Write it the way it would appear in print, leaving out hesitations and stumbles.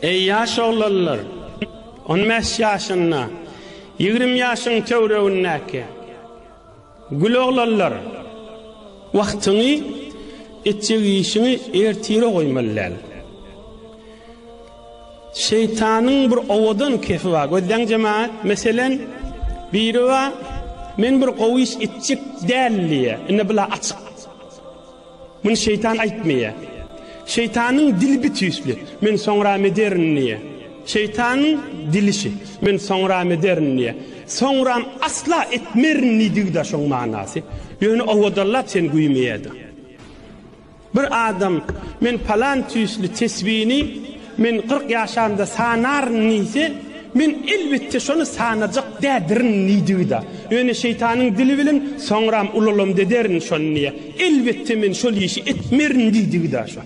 Ey yaş oğlanlar, 15 yaşına, 20 yaşın töwregindäki gül oğlanlar, wagtyny etjegişini ertire goýmalylar. Şeytanyň bir owadan kefi bar. Gözden cemaat, meselen biri wa men bir gowiş etjek dälliye, ine bila açyk. Bunu şeytan aýtmaýar. Şeytanyň dili bitýüsli, men soňra medernniye. Şeytanyň dilişi, men soňra medernniye. Soňram asla etmerni digde şoň manasy. Ýöne owadalar sen güýmeýärdi. Bir adam men falan tüýsli tesbihini men 40 ýaşamda sanarnise, men elbette şonu sanajak dädirni digde. Ýöne şeytanyň dili bilen soňram ulalam dederin şonniye. Elbette men şol işi etmerni digde şo.